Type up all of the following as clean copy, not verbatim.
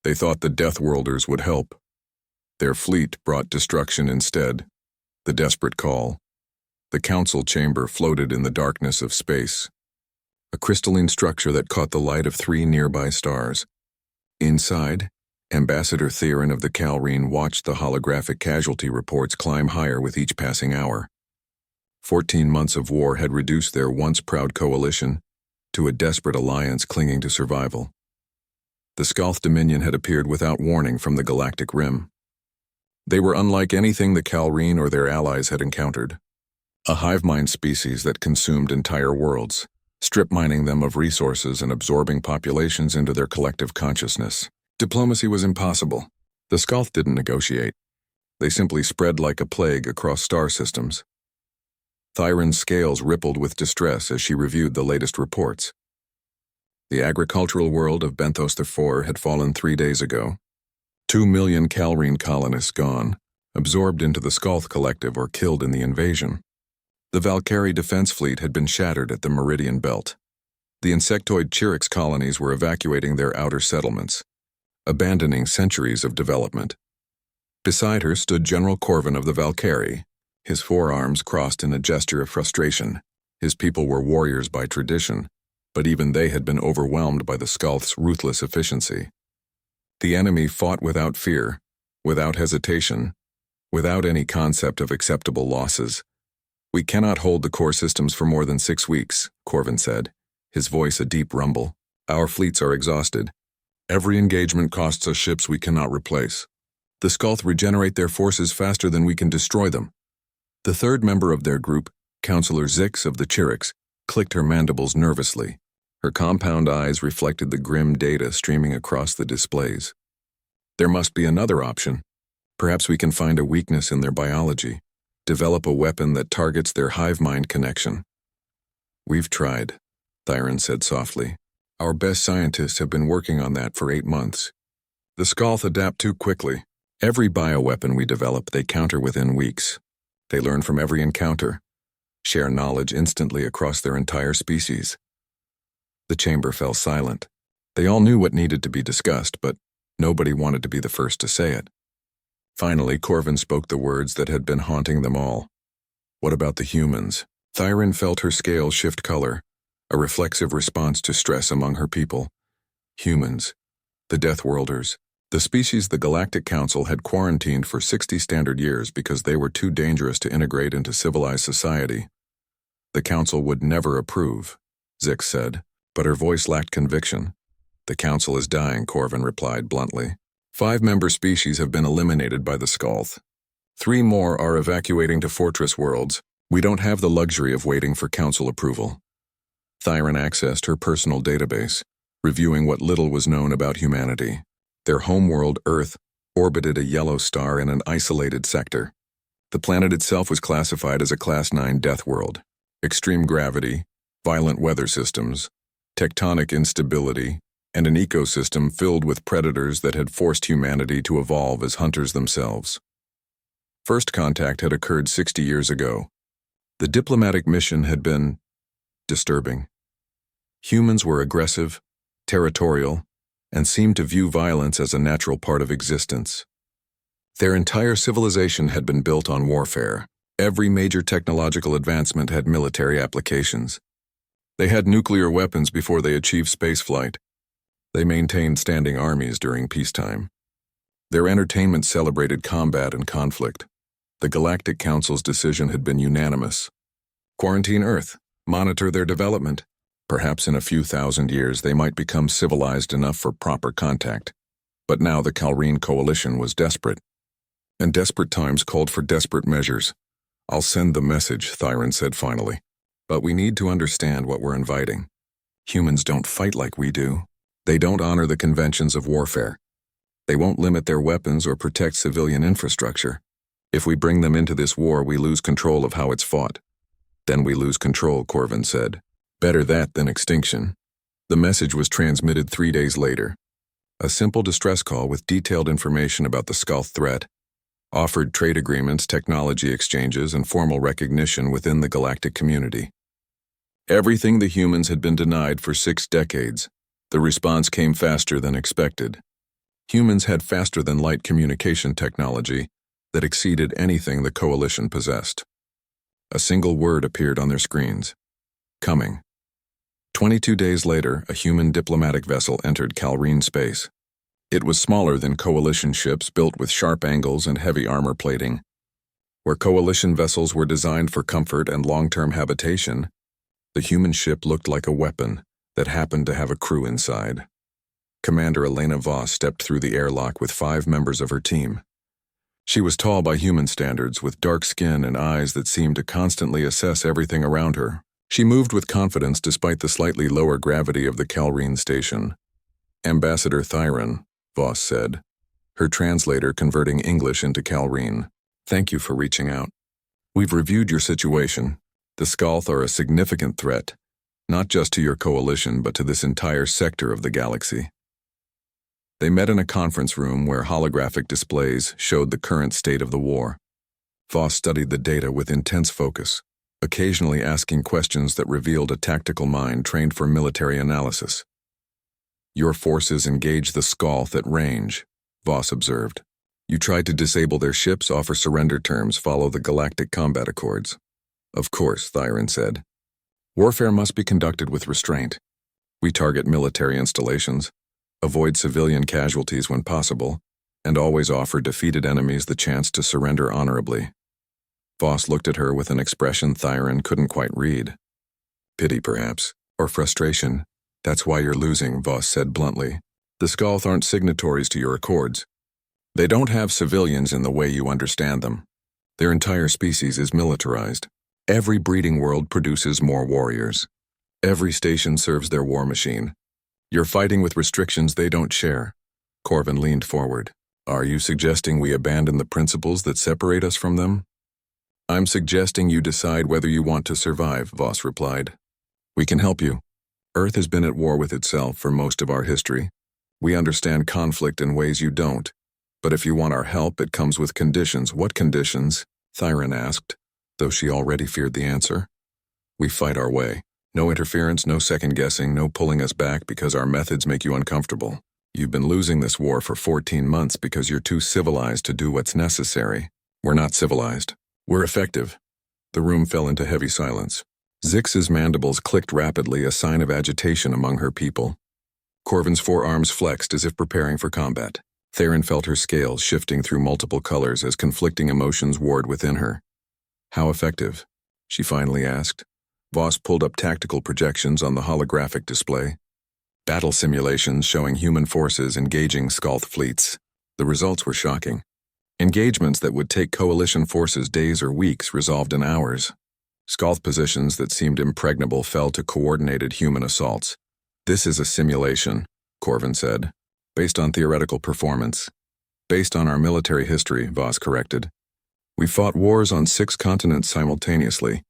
They thought the Deathworlders would help. Their fleet brought destruction instead. The desperate call. The council chamber floated in the darkness of space. A crystalline structure that caught the light of 3 nearby stars. Inside, Ambassador Theron of the Calreen watched the holographic casualty reports climb higher with each passing hour. 14 months of war had reduced their once proud coalition to a desperate alliance clinging to survival. The Skalth Dominion had appeared without warning from the galactic rim. They were unlike anything the Calreen or their allies had encountered. A hive mind species that consumed entire worlds, strip mining them of resources and absorbing populations into their collective consciousness. Diplomacy was impossible. The Skalth didn't negotiate. They simply spread like a plague across star systems. Thyron's scales rippled with distress as she reviewed the latest reports. The agricultural world of Benthos IV had fallen 3 days ago. 2 million Calreen colonists gone, absorbed into the Skalth Collective or killed in the invasion. The Valkyrie defense fleet had been shattered at the Meridian Belt. The insectoid Chirix colonies were evacuating their outer settlements, abandoning centuries of development. Beside her stood General Corvin of the Valkyrie, his forearms crossed in a gesture of frustration. His people were warriors by tradition, but even they had been overwhelmed by the Skalth's ruthless efficiency. The enemy fought without fear, without hesitation, without any concept of acceptable losses. "We cannot hold the core systems for more than 6 weeks," Corvin said, his voice a deep rumble. "Our fleets are exhausted. Every engagement costs us ships we cannot replace. The Skalth regenerate their forces faster than we can destroy them." The third member of their group, Counselor Zix of the Chirix, clicked her mandibles nervously. Her compound eyes reflected the grim data streaming across the displays. "There must be another option. Perhaps we can find a weakness in their biology, develop a weapon that targets their hive-mind connection." "We've tried," Thyron said softly. "Our best scientists have been working on that for 8 months. The Skalth adapt too quickly. Every bioweapon we develop, they counter within weeks. They learn from every encounter, share knowledge instantly across their entire species." The chamber fell silent. They all knew what needed to be discussed, but nobody wanted to be the first to say it. Finally, Corvin spoke the words that had been haunting them all. "What about the humans?" Thyron felt her scales shift color, a reflexive response to stress among her people. Humans, the Deathworlders, the species the Galactic Council had quarantined for 60 standard years because they were too dangerous to integrate into civilized society. "The Council would never approve," Zix said, but her voice lacked conviction. "The Council is dying," Corvin replied bluntly. 5 member species have been eliminated by the Skalth. 3 more are evacuating to fortress worlds. We don't have the luxury of waiting for Council approval. Thyron accessed her personal database, reviewing what little was known about humanity. Their homeworld, Earth, orbited a yellow star in an isolated sector. The planet itself was classified as a Class 9 death world. Extreme gravity, violent weather systems, tectonic instability, and an ecosystem filled with predators that had forced humanity to evolve as hunters themselves. First contact had occurred 60 years ago. The diplomatic mission had been disturbing. Humans were aggressive, territorial, and seemed to view violence as a natural part of existence. Their entire civilization had been built on warfare. Every major technological advancement had military applications. They had nuclear weapons before they achieved spaceflight. They maintained standing armies during peacetime. Their entertainment celebrated combat and conflict. The Galactic Council's decision had been unanimous. Quarantine Earth, monitor their development. Perhaps in a few thousand years they might become civilized enough for proper contact. But now the Calreen coalition was desperate. And desperate times called for desperate measures. "I'll send the message," Thyron said finally. "But we need to understand what we're inviting. Humans don't fight like we do. They don't honor the conventions of warfare. They won't limit their weapons or protect civilian infrastructure. If we bring them into this war, we lose control of how it's fought." "Then we lose control," Corvin said. "Better that than extinction." The message was transmitted 3 days later. A simple distress call with detailed information about the Skalth threat, offered trade agreements, technology exchanges, and formal recognition within the galactic community. Everything the humans had been denied for 6 decades. The response came faster than expected. Humans had faster-than-light communication technology that exceeded anything the Coalition possessed. A single word appeared on their screens. Coming. 22 days later, a human diplomatic vessel entered Calreen space. It was smaller than Coalition ships built with sharp angles and heavy armor plating. Where Coalition vessels were designed for comfort and long-term habitation, the human ship looked like a weapon that happened to have a crew inside. Commander Elena Voss stepped through the airlock with 5 members of her team. She was tall by human standards, with dark skin and eyes that seemed to constantly assess everything around her. She moved with confidence despite the slightly lower gravity of the Calreen station. Ambassador Thyron, Voss said, her translator converting English into Calreen. Thank you for reaching out. We've reviewed your situation. The Skalth are a significant threat, not just to your coalition but to this entire sector of the galaxy. They met in a conference room where holographic displays showed the current state of the war. Voss studied the data with intense focus, occasionally asking questions that revealed a tactical mind trained for military analysis. Your forces engaged the Skalth at range, Voss observed. You tried to disable their ships, offer surrender terms, follow the Galactic Combat Accords. Of course, Thyron said. Warfare must be conducted with restraint. We target military installations, avoid civilian casualties when possible, and always offer defeated enemies the chance to surrender honorably. Voss looked at her with an expression Thyron couldn't quite read. Pity, perhaps, or frustration. That's why you're losing, Voss said bluntly. The Skalth aren't signatories to your accords. They don't have civilians in the way you understand them. Their entire species is militarized. Every breeding world produces more warriors. Every station serves their war machine. You're fighting with restrictions they don't share. Corvin leaned forward. Are you suggesting we abandon the principles that separate us from them? I'm suggesting you decide whether you want to survive, Voss replied. We can help you. Earth has been at war with itself for most of our history. We understand conflict in ways you don't. But if you want our help, it comes with conditions. What conditions? Thyron asked, though she already feared the answer. We fight our way. No interference, no second-guessing, no pulling us back because our methods make you uncomfortable. You've been losing this war for 14 months because you're too civilized to do what's necessary. We're not civilized. We're effective. The room fell into heavy silence. Zix's mandibles clicked rapidly, a sign of agitation among her people. Corvin's forearms flexed as if preparing for combat. Theron felt her scales shifting through multiple colors as conflicting emotions warred within her. How effective? She finally asked. Voss pulled up tactical projections on the holographic display. Battle simulations showing human forces engaging Skalth fleets. The results were shocking. Engagements that would take coalition forces days or weeks resolved in hours. Skalth positions that seemed impregnable fell to coordinated human assaults. This is a simulation, Corvin said, based on theoretical performance. Based on our military history, Voss corrected. We fought wars on 6 continents simultaneously.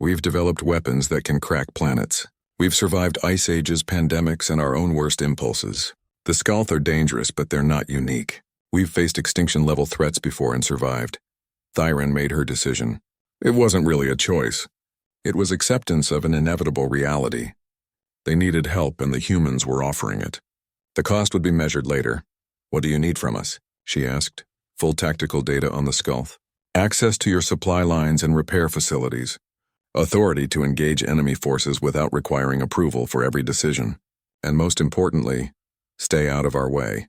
We've developed weapons that can crack planets. We've survived ice ages, pandemics, and our own worst impulses. The Skalth are dangerous, but they're not unique. We've faced extinction-level threats before and survived. Thyron made her decision. It wasn't really a choice. It was acceptance of an inevitable reality. They needed help, and the humans were offering it. The cost would be measured later. What do you need from us? She asked. Full tactical data on the Skalth. Access to your supply lines and repair facilities. Authority to engage enemy forces without requiring approval for every decision. And most importantly, stay out of our way.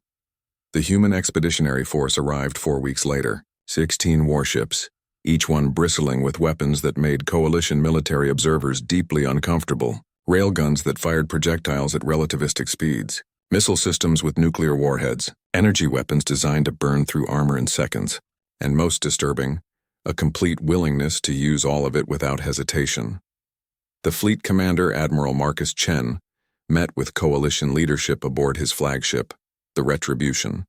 The human expeditionary force arrived 4 weeks later. 16 warships, each one bristling with weapons that made coalition military observers deeply uncomfortable. Railguns that fired projectiles at relativistic speeds. Missile systems with nuclear warheads. Energy weapons designed to burn through armor in seconds. And most disturbing, a complete willingness to use all of it without hesitation. The fleet commander, Admiral Marcus Chen, met with coalition leadership aboard his flagship, the Retribution.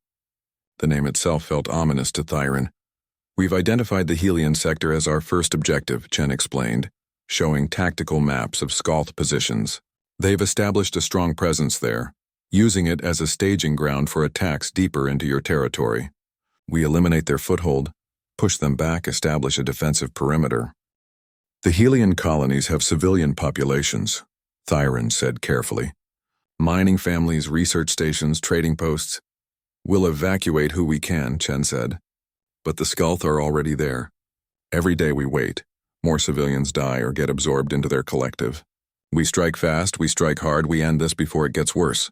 The name itself felt ominous to Thyron. We've identified the Helion sector as our first objective, Chen explained, showing tactical maps of Skalth positions. They've established a strong presence there, using it as a staging ground for attacks deeper into your territory. We eliminate their foothold, push them back, establish a defensive perimeter. The Helion colonies have civilian populations, Thyron said carefully. Mining families, research stations, trading posts. We'll evacuate who we can, Chen said. But the Skulth are already there. Every day we wait, more civilians die or get absorbed into their collective. We strike fast, we strike hard, we end this before it gets worse.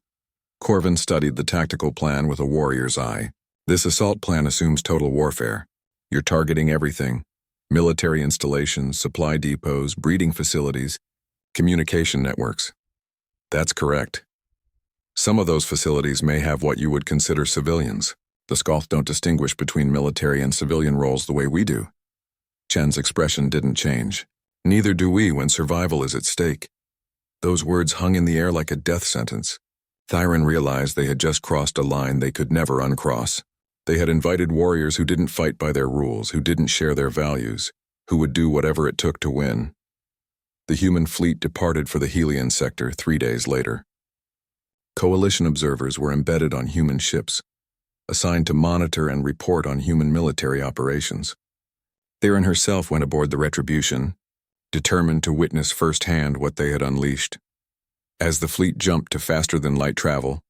Corvin studied the tactical plan with a warrior's eye. This assault plan assumes total warfare. You're targeting everything. Military installations, supply depots, breeding facilities, communication networks. That's correct. Some of those facilities may have what you would consider civilians. The Skulth don't distinguish between military and civilian roles the way we do. Chen's expression didn't change. Neither do we when survival is at stake. Those words hung in the air like a death sentence. Thyron realized they had just crossed a line they could never uncross. They had invited warriors who didn't fight by their rules, who didn't share their values, who would do whatever it took to win. The human fleet departed for the Helion sector 3 days later. Coalition observers were embedded on human ships, assigned to monitor and report on human military operations. Theron herself went aboard the Retribution, determined to witness firsthand what they had unleashed. As the fleet jumped to faster-than-light travel,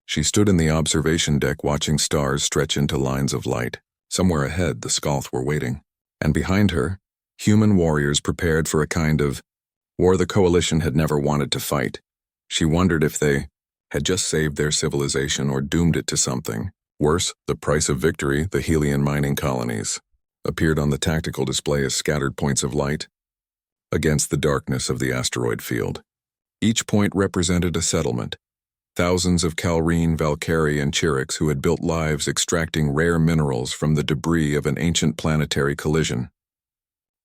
she stood in the observation deck watching stars stretch into lines of light. Somewhere ahead, the Skulth were waiting. And behind her, human warriors prepared for a kind of war the Coalition had never wanted to fight. She wondered if they had just saved their civilization or doomed it to something. Worse, the price of victory, the Helion mining colonies, appeared on the tactical display as scattered points of light against the darkness of the asteroid field. Each point represented a settlement. Thousands of Calrene, Valkyrie, and Chirix who had built lives extracting rare minerals from the debris of an ancient planetary collision.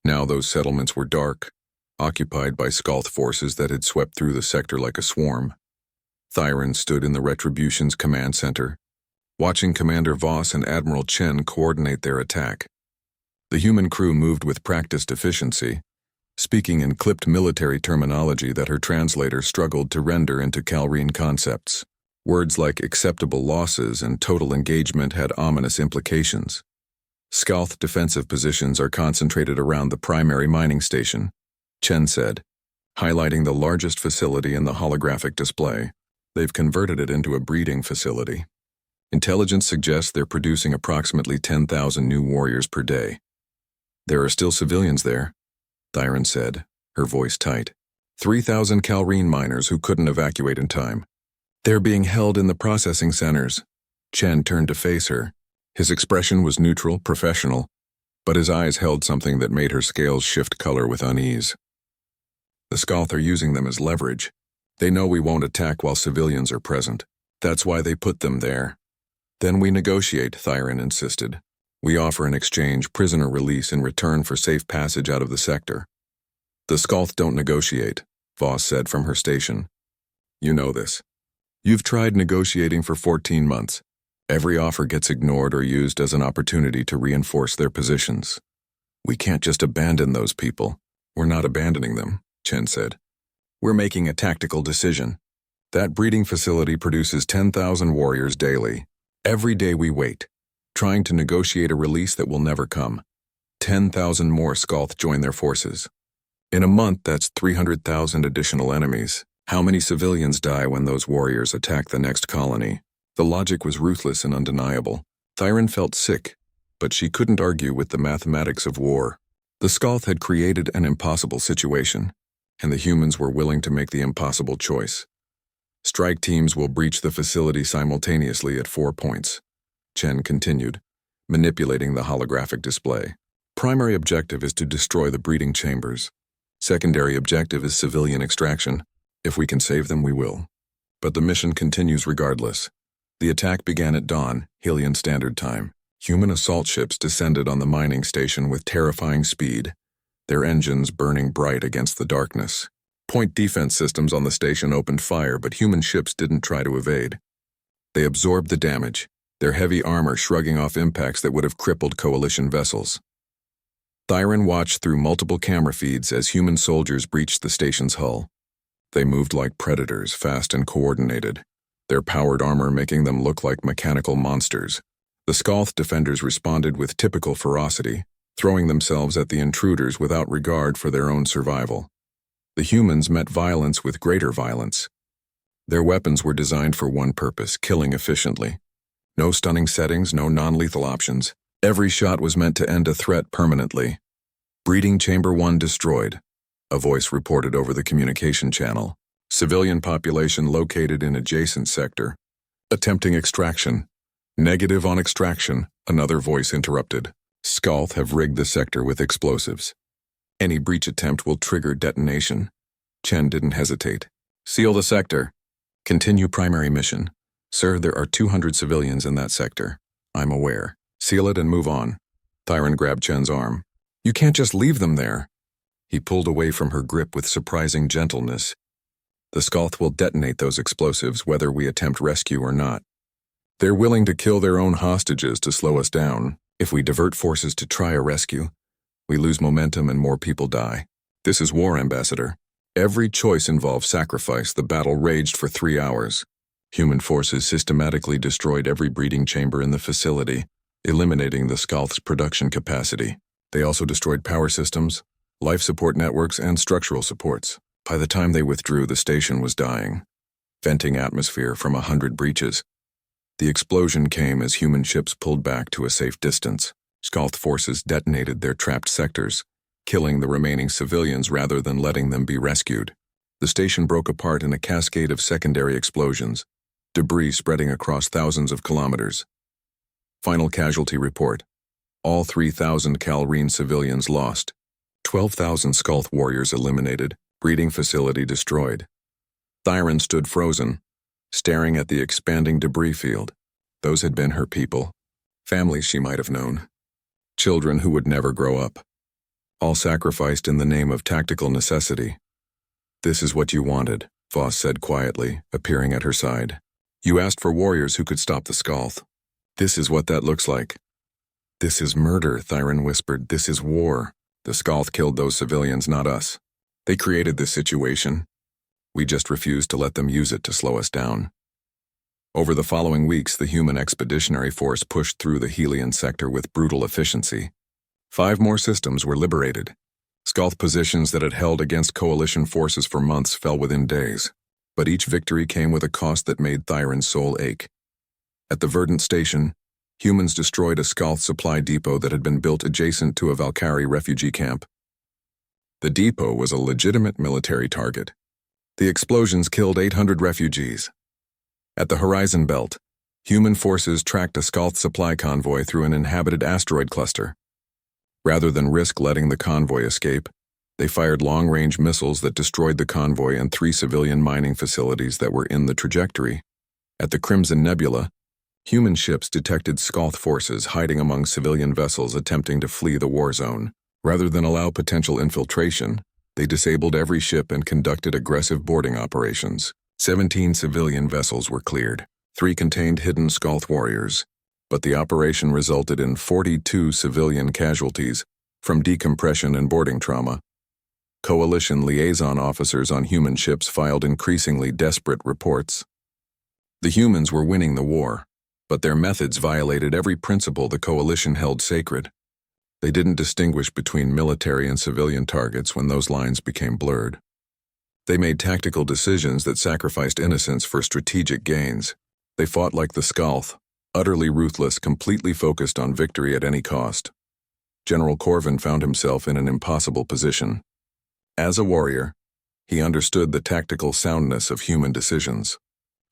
Now those settlements were dark, occupied by Skulth forces that had swept through the sector like a swarm. Thyron stood in the Retribution's command center, watching Commander Voss and Admiral Chen coordinate their attack. The human crew moved with practiced efficiency, speaking in clipped military terminology that her translator struggled to render into Calrene concepts. Words like acceptable losses and total engagement had ominous implications. Skulth defensive positions are concentrated around the primary mining station, Chen said, highlighting the largest facility in the holographic display. They've converted it into a breeding facility. Intelligence suggests they're producing approximately 10,000 new warriors per day. There are still civilians there, Thyron said, her voice tight. 3,000 Calrene miners who couldn't evacuate in time. They're being held in the processing centers. Chen turned to face her. His expression was neutral, professional, but his eyes held something that made her scales shift color with unease. The Skulth are using them as leverage. They know we won't attack while civilians are present. That's why they put them there. Then we negotiate, Thyron insisted. We offer in exchange prisoner release in return for safe passage out of the sector. The Skulth don't negotiate, Voss said from her station. You know this. You've tried negotiating for 14 months. Every offer gets ignored or used as an opportunity to reinforce their positions. We can't just abandon those people. We're not abandoning them, Chen said. We're making a tactical decision. That breeding facility produces 10,000 warriors daily. Every day we wait, trying to negotiate a release that will never come. 10,000 more Skulth join their forces. In a month, that's 300,000 additional enemies. How many civilians die when those warriors attack the next colony? The logic was ruthless and undeniable. Thyron felt sick, but she couldn't argue with the mathematics of war. The Skulth had created an impossible situation, and the humans were willing to make the impossible choice. Strike teams will breach the facility simultaneously at 4 points, Chen continued, manipulating the holographic display. Primary objective is to destroy the breeding chambers. Secondary objective is civilian extraction. If we can save them, we will. But the mission continues regardless. The attack began at dawn, Helion Standard Time. Human assault ships descended on the mining station with terrifying speed, their engines burning bright against the darkness. Point defense systems on the station opened fire, but human ships didn't try to evade. They absorbed the damage, their heavy armor shrugging off impacts that would have crippled Coalition vessels. Thyron watched through multiple camera feeds as human soldiers breached the station's hull. They moved like predators, fast and coordinated, their powered armor making them look like mechanical monsters. The Skulth defenders responded with typical ferocity, throwing themselves at the intruders without regard for their own survival. The humans met violence with greater violence. Their weapons were designed for one purpose, killing efficiently. No stunning settings, no non-lethal options. Every shot was meant to end a threat permanently. Breeding Chamber 1 destroyed. A voice reported over the communication channel. Civilian population located in adjacent sector. Attempting extraction. Negative on extraction, another voice interrupted. Skalth have rigged the sector with explosives. Any breach attempt will trigger detonation. Chen didn't hesitate. Seal the sector. Continue primary mission. Sir, there are 200 civilians in that sector. I'm aware. Seal it and move on. Thyron grabbed Chen's arm. You can't just leave them there. He pulled away from her grip with surprising gentleness. The Skalth will detonate those explosives whether we attempt rescue or not. They're willing to kill their own hostages to slow us down. If we divert forces to try a rescue, we lose momentum and more people die. This is war, Ambassador. Every choice involves sacrifice. The battle raged for 3 hours. Human forces systematically destroyed every breeding chamber in the facility, eliminating the Skalth's production capacity. They also destroyed power systems, life support networks, and structural supports. By the time they withdrew, the station was dying, venting atmosphere from 100 breaches. The explosion came as human ships pulled back to a safe distance. Skalth forces detonated their trapped sectors, killing the remaining civilians rather than letting them be rescued. The station broke apart in a cascade of secondary explosions, debris spreading across thousands of kilometers. Final casualty report. All 3,000 Calreen civilians lost. 12,000 Skalth warriors eliminated. Breeding facility destroyed. Thyron stood frozen, staring at the expanding debris field. Those had been her people. Families she might have known. Children who would never grow up. All sacrificed in the name of tactical necessity. This is what you wanted, Voss said quietly, appearing at her side. You asked for warriors who could stop the Skalth. This is what that looks like. This is murder, Thyron whispered. This is war. The Skalth killed those civilians, not us. They created this situation. We just refused to let them use it to slow us down. Over the following weeks, the human expeditionary force pushed through the Helian sector with brutal efficiency. 5 more systems were liberated. Skalth positions that had held against coalition forces for months fell within days. But each victory came with a cost that made Thyron's soul ache. At the Verdant station, humans destroyed a Skalth supply depot that had been built adjacent to a Valkyrie refugee camp. The depot was a legitimate military target. The explosions killed 800 refugees. At the Horizon Belt, human forces tracked a Skalth supply convoy through an inhabited asteroid cluster. Rather than risk letting the convoy escape, they fired long-range missiles that destroyed the convoy and 3 civilian mining facilities that were in the trajectory. At the Crimson Nebula, human ships detected Skalth forces hiding among civilian vessels attempting to flee the war zone. Rather than allow potential infiltration, they disabled every ship and conducted aggressive boarding operations. 17 civilian vessels were cleared. 3 contained hidden Skalth warriors, but the operation resulted in 42 civilian casualties from decompression and boarding trauma. Coalition liaison officers on human ships filed increasingly desperate reports. The humans were winning the war, but their methods violated every principle the Coalition held sacred. They didn't distinguish between military and civilian targets when those lines became blurred. They made tactical decisions that sacrificed innocence for strategic gains. They fought like the Skalth, utterly ruthless, completely focused on victory at any cost. General Corvin found himself in an impossible position. As a warrior, he understood the tactical soundness of human decisions.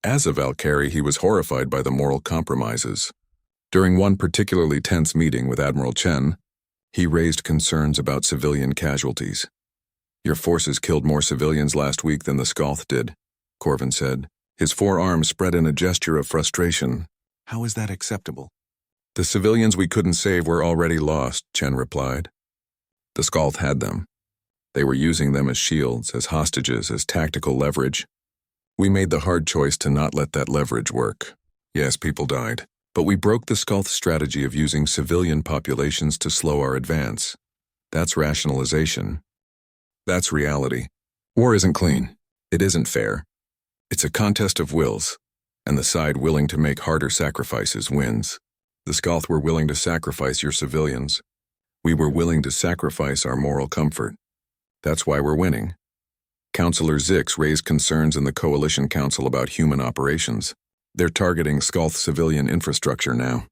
As a Valkyrie, he was horrified by the moral compromises. During one particularly tense meeting with Admiral Chen, he raised concerns about civilian casualties. Your forces killed more civilians last week than the Skalth did, Corvin said, his forearms spread in a gesture of frustration. How is that acceptable? The civilians we couldn't save were already lost, Chen replied. The Skalth had them. They were using them as shields, as hostages, as tactical leverage. We made the hard choice to not let that leverage work. Yes, people died. But we broke the Skalth strategy of using civilian populations to slow our advance. That's rationalization. That's reality. War isn't clean. It isn't fair. It's a contest of wills, and the side willing to make harder sacrifices wins. The Skalth were willing to sacrifice your civilians. We were willing to sacrifice our moral comfort. That's why we're winning. Counselor Zix raised concerns in the Coalition Council about human operations. They're targeting Skalth civilian infrastructure now.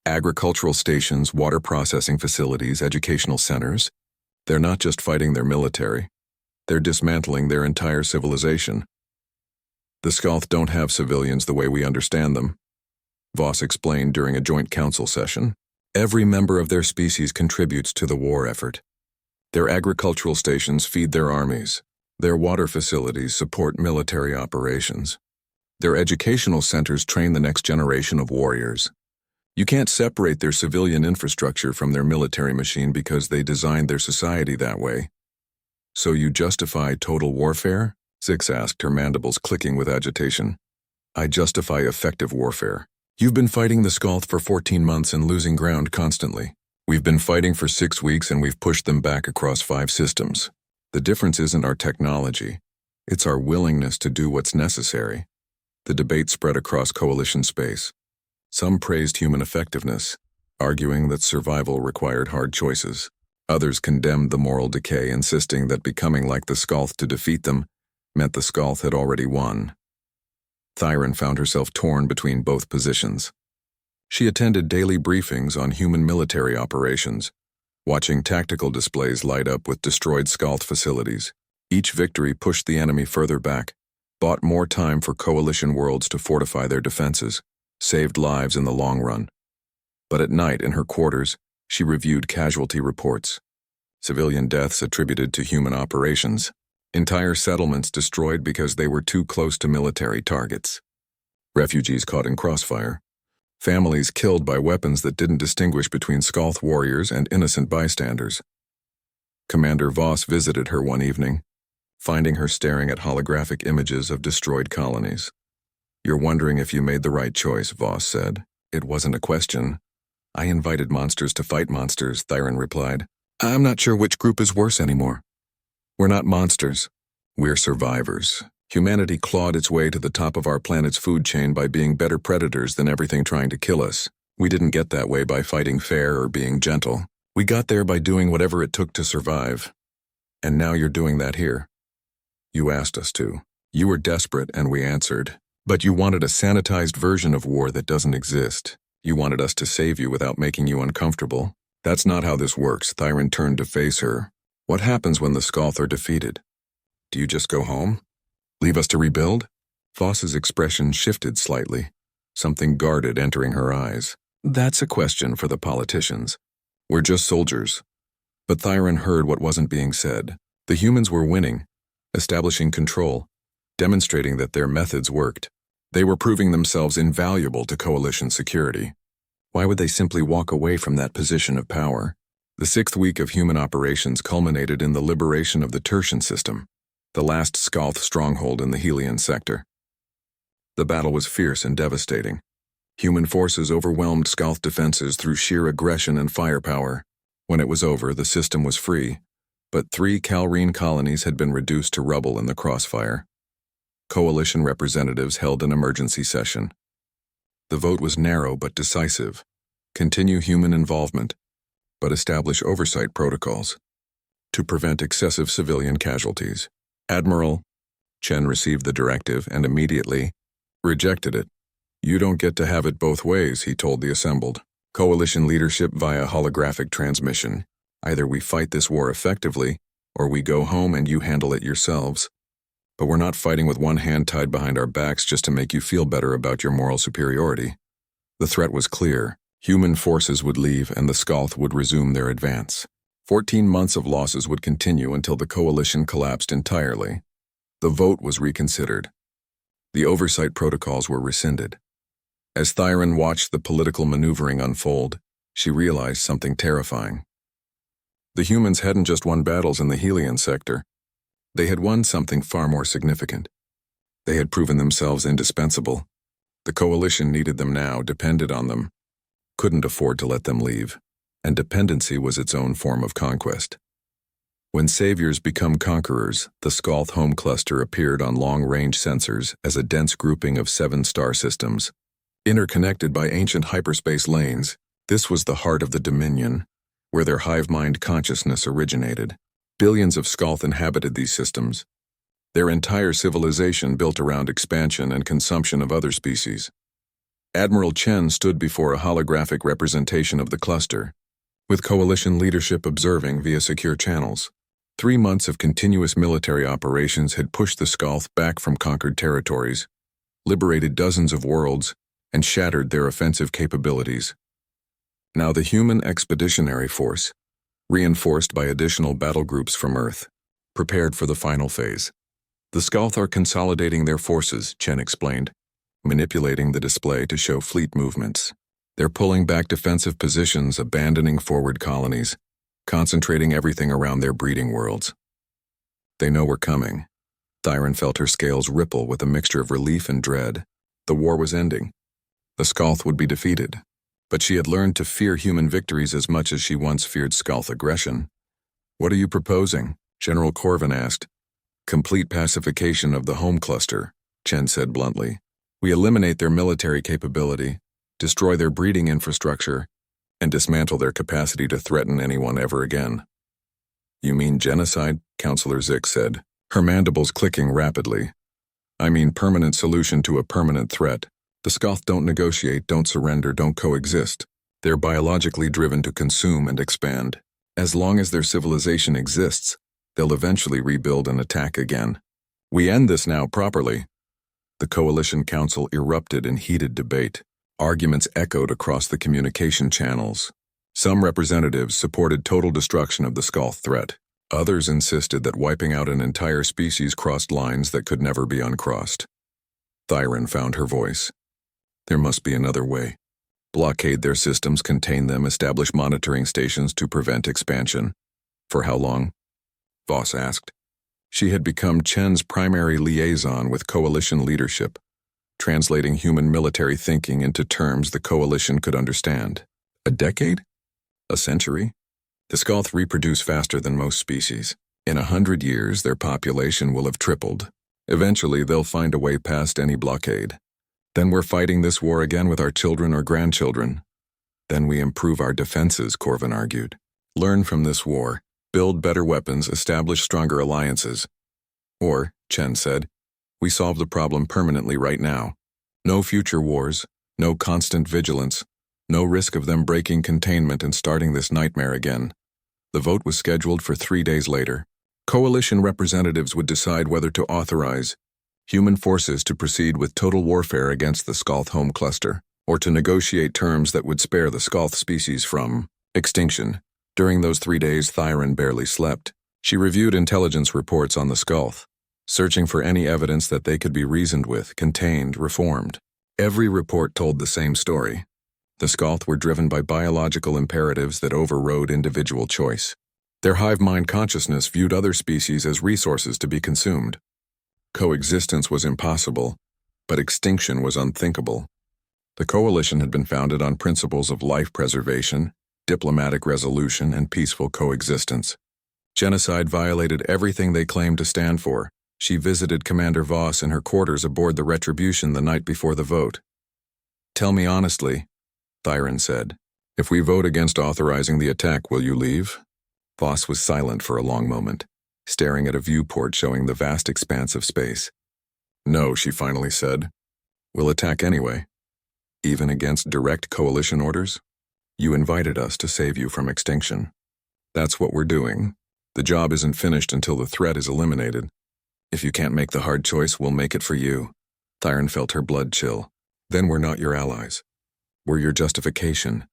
Agricultural stations, water processing facilities, educational centers. They're not just fighting their military. They're dismantling their entire civilization. The Skalth don't have civilians the way we understand them, Voss explained during a joint council session. Every member of their species contributes to the war effort. Their agricultural stations feed their armies. Their water facilities support military operations. Their educational centers train the next generation of warriors. You can't separate their civilian infrastructure from their military machine because they designed their society that way. So you justify total warfare? Zix asked, her mandibles clicking with agitation. I justify effective warfare. You've been fighting the Skalth for 14 months and losing ground constantly. We've been fighting for 6 weeks and we've pushed them back across 5 systems. The difference isn't our technology. It's our willingness to do what's necessary. The debate spread across coalition space. Some praised human effectiveness, arguing that survival required hard choices. Others condemned the moral decay, insisting that becoming like the Skalth to defeat them meant the Skalth had already won. Thyron found herself torn between both positions. She attended daily briefings on human military operations, watching tactical displays light up with destroyed Skalth facilities. Each victory pushed the enemy further back, bought more time for coalition worlds to fortify their defenses, saved lives in the long run. But at night in her quarters, she reviewed casualty reports. Civilian deaths attributed to human operations. Entire settlements destroyed because they were too close to military targets. Refugees caught in crossfire. Families killed by weapons that didn't distinguish between Skalth warriors and innocent bystanders. Commander Voss visited her one evening, finding her staring at holographic images of destroyed colonies. You're wondering if you made the right choice, Voss said. It wasn't a question. I invited monsters to fight monsters, Thyron replied. I'm not sure which group is worse anymore. We're not monsters. We're survivors. Humanity clawed its way to the top of our planet's food chain by being better predators than everything trying to kill us. We didn't get that way by fighting fair or being gentle. We got there by doing whatever it took to survive. And now you're doing that here. You asked us to. You were desperate and we answered. But you wanted a sanitized version of war that doesn't exist. You wanted us to save you without making you uncomfortable. That's not how this works. Thyron turned to face her. What happens when the Skalth are defeated? Do you just go home? Leave us to rebuild? Voss's expression shifted slightly, something guarded entering her eyes. That's a question for the politicians. We're just soldiers. But Thyron heard what wasn't being said. The humans were winning, establishing control, demonstrating that their methods worked. They were proving themselves invaluable to coalition security. Why would they simply walk away from that position of power? The 6th week of human operations culminated in the liberation of the Tertian system, the last Skalth stronghold in the Helion sector. The battle was fierce and devastating. Human forces overwhelmed Skalth defenses through sheer aggression and firepower. When it was over, the system was free, but 3 Calrine colonies had been reduced to rubble in the crossfire. Coalition representatives held an emergency session. The vote was narrow but decisive. Continue human involvement, but establish oversight protocols to prevent excessive civilian casualties. Admiral Chen received the directive and immediately rejected it. You don't get to have it both ways, he told the assembled. Coalition leadership via holographic transmission. Either we fight this war effectively, or we go home and you handle it yourselves. But we're not fighting with one hand tied behind our backs just to make you feel better about your moral superiority. The threat was clear. Human forces would leave and the Skalth would resume their advance. 14 months of losses would continue until the coalition collapsed entirely. The vote was reconsidered. The oversight protocols were rescinded. As Thyron watched the political maneuvering unfold, she realized something terrifying. The humans hadn't just won battles in the Helion sector. They had won something far more significant. They had proven themselves indispensable. The coalition needed them now, depended on them, couldn't afford to let them leave, and dependency was its own form of conquest. When saviors become conquerors, the Skalth home cluster appeared on long-range sensors as a dense grouping of 7 star systems. Interconnected by ancient hyperspace lanes, this was the heart of the Dominion, where their hive-mind consciousness originated. Billions of Skalth inhabited these systems, their entire civilization built around expansion and consumption of other species. Admiral Chen stood before a holographic representation of the cluster, with coalition leadership observing via secure channels. 3 months of continuous military operations had pushed the Skalth back from conquered territories, liberated dozens of worlds, and shattered their offensive capabilities. Now the human expeditionary force, reinforced by additional battle groups from Earth, prepared for the final phase. The Skalth are consolidating their forces, Chen explained, manipulating the display to show fleet movements. They're pulling back defensive positions, abandoning forward colonies, concentrating everything around their breeding worlds. They know we're coming. Thyron felt her scales ripple with a mixture of relief and dread. The war was ending. The Skalth would be defeated. But she had learned to fear human victories as much as she once feared Skalth aggression. "What are you proposing?" General Corvin asked. "Complete pacification of the home cluster," Chen said bluntly. "We eliminate their military capability, destroy their breeding infrastructure, and dismantle their capacity to threaten anyone ever again." "You mean genocide?" Counselor Zick said, her mandibles clicking rapidly. "I mean permanent solution to a permanent threat. The Skalth don't negotiate, don't surrender, don't coexist. They're biologically driven to consume and expand. As long as their civilization exists, they'll eventually rebuild and attack again. We end this now properly." The Coalition Council erupted in heated debate. Arguments echoed across the communication channels. Some representatives supported total destruction of the Skalth threat. Others insisted that wiping out an entire species crossed lines that could never be uncrossed. Thyron found her voice. There must be another way. Blockade their systems, contain them, establish monitoring stations to prevent expansion. For how long? Voss asked. She had become Chen's primary liaison with Coalition leadership, translating human military thinking into terms the Coalition could understand. A decade? A century? The Skalth reproduce faster than most species. In 100 years, their population will have tripled. Eventually, they'll find a way past any blockade. Then we're fighting this war again with our children or grandchildren. Then we improve our defenses, Corvin argued. Learn from this war, build better weapons, establish stronger alliances. Or, Chen said, we solve the problem permanently right now. No future wars, no constant vigilance, no risk of them breaking containment and starting this nightmare again. The vote was scheduled for 3 days later. Coalition representatives would decide whether to authorize human forces to proceed with total warfare against the Skalth home cluster, or to negotiate terms that would spare the Skalth species from extinction. During those 3 days, Thyron barely slept. She reviewed intelligence reports on the Skalth, searching for any evidence that they could be reasoned with, contained, reformed. Every report told the same story. The Skalth were driven by biological imperatives that overrode individual choice. Their hive mind consciousness viewed other species as resources to be consumed. Coexistence was impossible, but extinction was unthinkable. The Coalition had been founded on principles of life preservation, diplomatic resolution, and peaceful coexistence. Genocide violated everything they claimed to stand for. She visited Commander Voss in her quarters aboard the Retribution the night before the vote. "Tell me honestly," Thyron said, "if we vote against authorizing the attack, will you leave?" Voss was silent for a long moment, staring at a viewport showing the vast expanse of space. "No," she finally said. "We'll attack anyway. Even against direct Coalition orders? You invited us to save you from extinction. That's what we're doing. The job isn't finished until the threat is eliminated. If you can't make the hard choice, we'll make it for you." Thyron felt her blood chill. "Then we're not your allies. We're your justification.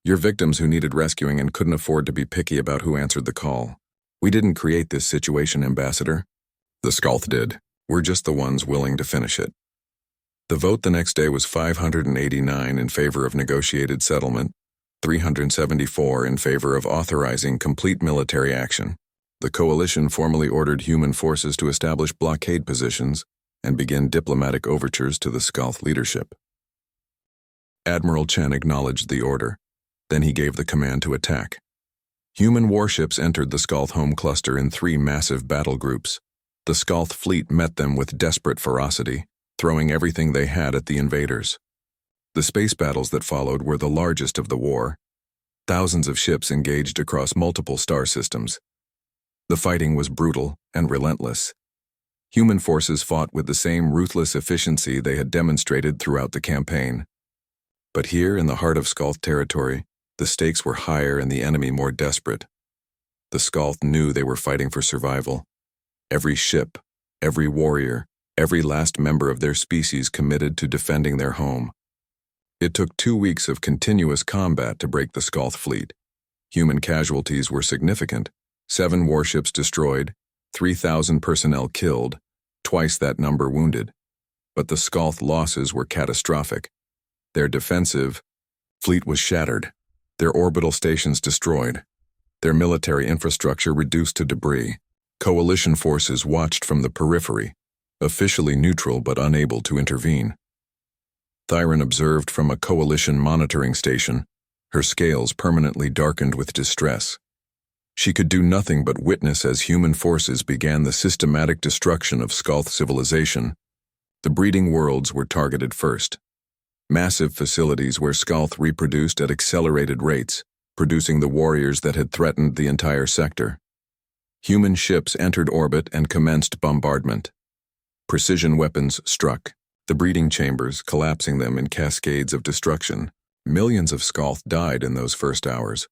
Your victims who needed rescuing and couldn't afford to be picky about who answered the call. We didn't create this situation, Ambassador. The Skalth did. We're just the ones willing to finish it." The vote the next day was 589 in favor of negotiated settlement, 374 in favor of authorizing complete military action. The Coalition formally ordered human forces to establish blockade positions and begin diplomatic overtures to the Skalth leadership. Admiral Chen acknowledged the order. Then he gave the command to attack. Human warships entered the Skalth home cluster in 3 massive battle groups. The Skalth fleet met them with desperate ferocity, throwing everything they had at the invaders. The space battles that followed were the largest of the war. Thousands of ships engaged across multiple star systems. The fighting was brutal and relentless. Human forces fought with the same ruthless efficiency they had demonstrated throughout the campaign. But here, in the heart of Skalth territory, the stakes were higher and the enemy more desperate. The Skalth knew they were fighting for survival. Every ship, every warrior, every last member of their species committed to defending their home. It took 2 weeks of continuous combat to break the Skalth fleet. Human casualties were significant: 7 warships destroyed, 3,000 personnel killed, twice that number wounded. But the Skalth losses were catastrophic. Their defensive fleet was shattered, their orbital stations destroyed, their military infrastructure reduced to debris. Coalition forces watched from the periphery, officially neutral but unable to intervene. Thyron observed from a coalition monitoring station, her scales permanently darkened with distress. She could do nothing but witness as human forces began the systematic destruction of Skalth civilization. The breeding worlds were targeted first. Massive facilities where Skalth reproduced at accelerated rates, producing the warriors that had threatened the entire sector. Human ships entered orbit and commenced bombardment. Precision weapons struck, the breeding chambers collapsing them in cascades of destruction. Millions of Skalth died in those first hours.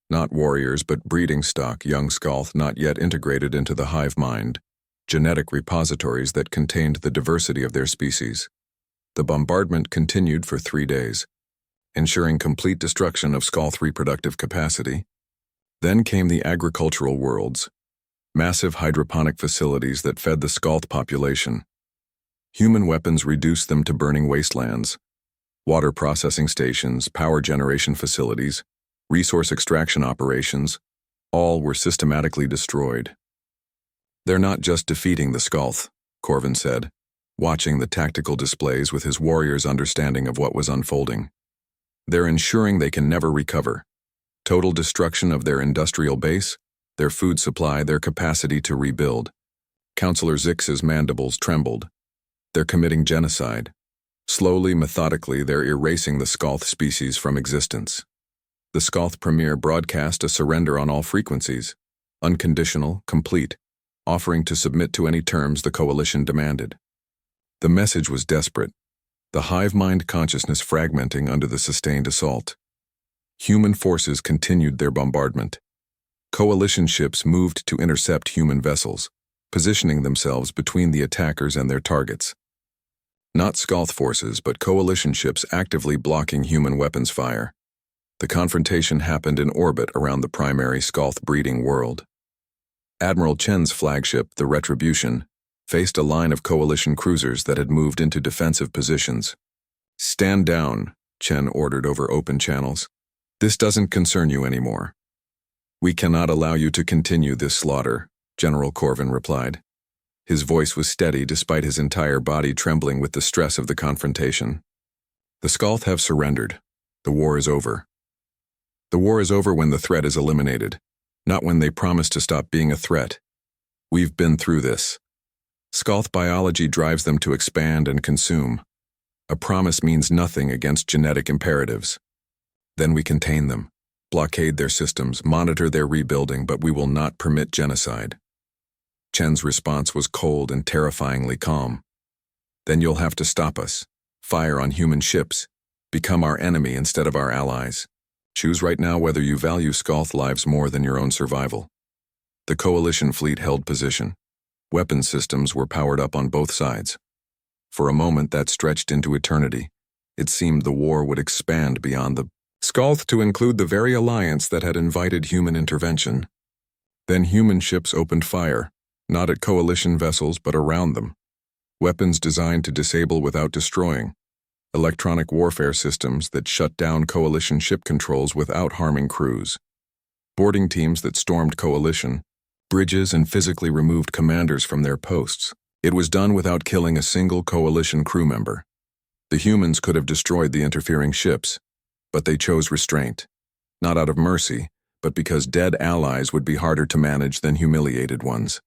Not warriors, but breeding stock, young Skalth not yet integrated into the hive mind, genetic repositories that contained the diversity of their species. The bombardment continued for 3 days, ensuring complete destruction of Skalth reproductive capacity. Then came the agricultural worlds, massive hydroponic facilities that fed the Skalth population. Human weapons reduced them to burning wastelands. Water processing stations, power generation facilities, resource extraction operations, all were systematically destroyed. "They're not just defeating the Skalth," Corvin said, watching the tactical displays with his warriors' understanding of what was unfolding. "They're ensuring they can never recover. Total destruction of their industrial base, their food supply, their capacity to rebuild." Counselor Zix's mandibles trembled. "They're committing genocide. Slowly, methodically, they're erasing the Skalth species from existence." The Skalth Premier broadcast a surrender on all frequencies, unconditional, complete, offering to submit to any terms the coalition demanded. The message was desperate, the hive mind consciousness fragmenting under the sustained assault. Human forces continued their bombardment. Coalition ships moved to intercept human vessels, positioning themselves between the attackers and their targets. Not Skalth forces, but coalition ships actively blocking human weapons fire. The confrontation happened in orbit around the primary Skalth breeding world. Admiral Chen's flagship, the Retribution, faced a line of coalition cruisers that had moved into defensive positions. "Stand down," Chen ordered over open channels. "This doesn't concern you anymore." "We cannot allow you to continue this slaughter," General Corvin replied. His voice was steady despite his entire body trembling with the stress of the confrontation. "The Skalth have surrendered. The war is over. The war is over when the threat is eliminated, not when they promise to stop being a threat. We've been through this. Skalth biology drives them to expand and consume. A promise means nothing against genetic imperatives. Then we contain them, blockade their systems, monitor their rebuilding, but we will not permit genocide." Chen's response was cold and terrifyingly calm. "Then you'll have to stop us, fire on human ships, become our enemy instead of our allies. Choose right now whether you value Skalth lives more than your own survival." The coalition fleet held position. Weapon systems were powered up on both sides. For a moment that stretched into eternity. It seemed the war would expand beyond the Skalth to include the very alliance that had invited human intervention. Then human ships opened fire, not at coalition vessels but around them. Weapons designed to disable without destroying. Electronic warfare systems that shut down coalition ship controls without harming crews. Boarding teams that stormed coalition bridges and physically removed commanders from their posts. It was done without killing a single coalition crew member. The humans could have destroyed the interfering ships, but they chose restraint, not out of mercy, but because dead allies would be harder to manage than humiliated ones.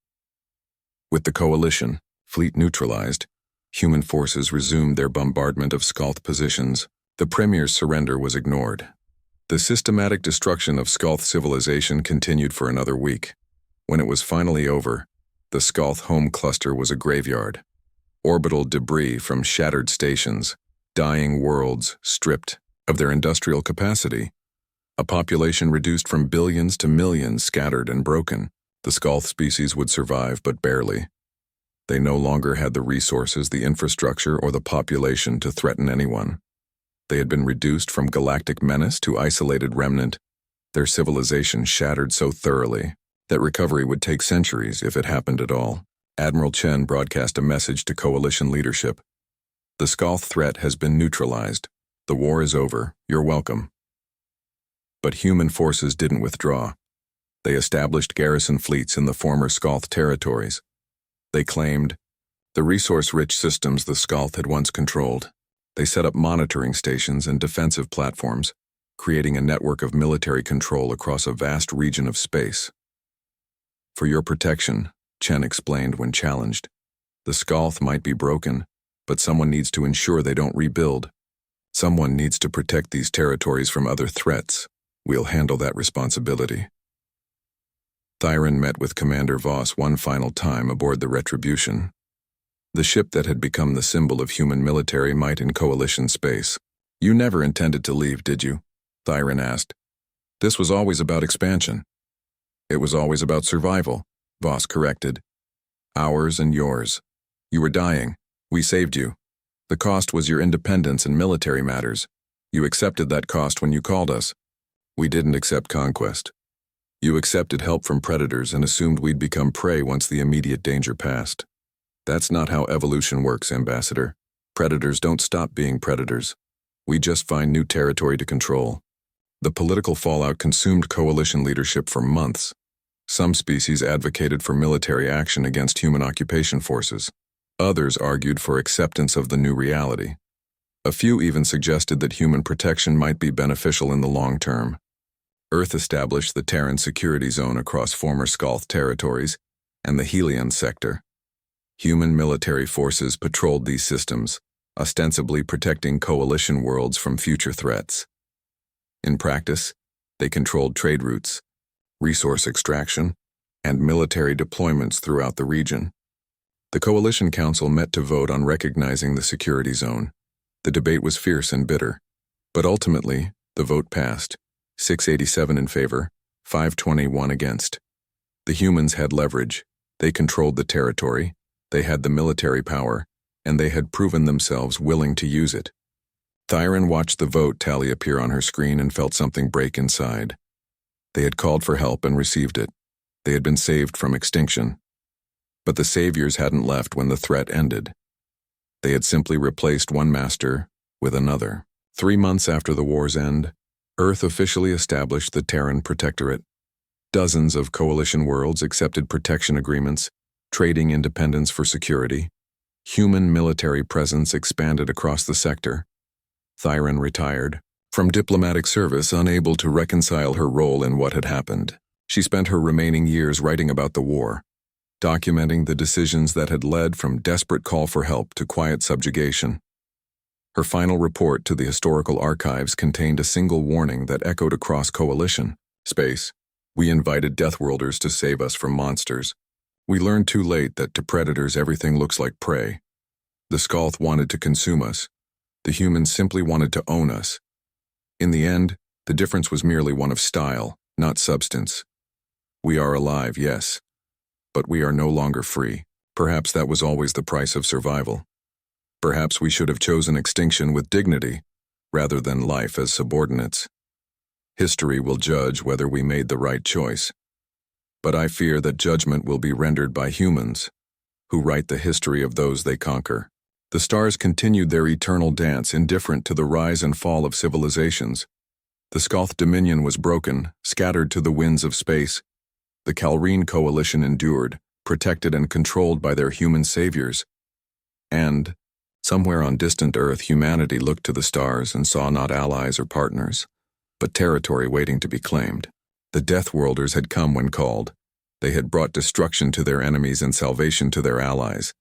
With the coalition fleet neutralized, human forces resumed their bombardment of Skalth positions. The Premier's surrender was ignored. The systematic destruction of Skalth civilization continued for another week. When it was finally over, the Skalth home cluster was a graveyard. Orbital debris from shattered stations, dying worlds stripped, of their industrial capacity. A population reduced from billions to millions, scattered and broken. The Skalth species would survive, but barely. They no longer had the resources, the infrastructure, or the population to threaten anyone. They had been reduced from galactic menace to isolated remnant, their civilization shattered so thoroughly that recovery would take centuries if it happened at all. Admiral Chen broadcast a message to coalition leadership. The Skalth threat has been neutralized. The war is over. You're welcome. But human forces didn't withdraw. They established garrison fleets in the former Skalth territories. They claimed the resource-rich systems the Skalth had once controlled. They set up monitoring stations and defensive platforms, creating a network of military control across a vast region of space. For your protection, Chen explained when challenged. The Skalth might be broken, but someone needs to ensure they don't rebuild. Someone needs to protect these territories from other threats. We'll handle that responsibility. Thyron met with Commander Voss one final time aboard the Retribution, the ship that had become the symbol of human military might in coalition space. You never intended to leave, did you? Thyron asked. This was always about expansion. It was always about survival, Voss corrected. Ours and yours. You were dying. We saved you. The cost was your independence in military matters. You accepted that cost when you called us. We didn't accept conquest. You accepted help from predators and assumed we'd become prey once the immediate danger passed. That's not how evolution works, Ambassador. Predators don't stop being predators. We just find new territory to control. The political fallout consumed coalition leadership for months. Some species advocated for military action against human occupation forces. Others argued for acceptance of the new reality. A few even suggested that human protection might be beneficial in the long term. Earth established the Terran Security Zone across former Skalth territories and the Helion sector. Human military forces patrolled these systems, ostensibly protecting coalition worlds from future threats. In practice, they controlled trade routes, resource extraction, and military deployments throughout the region. The Coalition Council met to vote on recognizing the security zone. The debate was fierce and bitter, but ultimately, the vote passed, 687 in favor, 521 against. The humans had leverage. They controlled the territory, they had the military power, and they had proven themselves willing to use it. Thyron watched the vote tally appear on her screen and felt something break inside. They had called for help and received it. They had been saved from extinction. But the saviors hadn't left when the threat ended. They had simply replaced one master with another. 3 months after the war's end, Earth officially established the Terran Protectorate. Dozens of coalition worlds accepted protection agreements, trading independence for security. Human military presence expanded across the sector. Thyron retired from diplomatic service, unable to reconcile her role in what had happened. She spent her remaining years writing about the war, documenting the decisions that had led from desperate call for help to quiet subjugation. Her final report to the historical archives contained a single warning that echoed across coalition space. We invited Deathworlders to save us from monsters. We learned too late that to predators everything looks like prey. The Skalth wanted to consume us. The humans simply wanted to own us. In the end, the difference was merely one of style, not substance. We are alive, yes, but we are no longer free. Perhaps that was always the price of survival. Perhaps we should have chosen extinction with dignity, rather than life as subordinates. History will judge whether we made the right choice. But I fear that judgment will be rendered by humans, who write the history of those they conquer. The stars continued their eternal dance, indifferent to the rise and fall of civilizations. The Skalth dominion was broken, scattered to the winds of space. The Calrine coalition endured, protected and controlled by their human saviors. And, somewhere on distant Earth, humanity looked to the stars and saw not allies or partners, but territory waiting to be claimed. The Deathworlders had come when called. They had brought destruction to their enemies and salvation to their allies.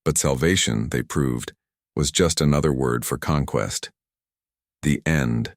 But salvation, they proved, was just another word for conquest. The end.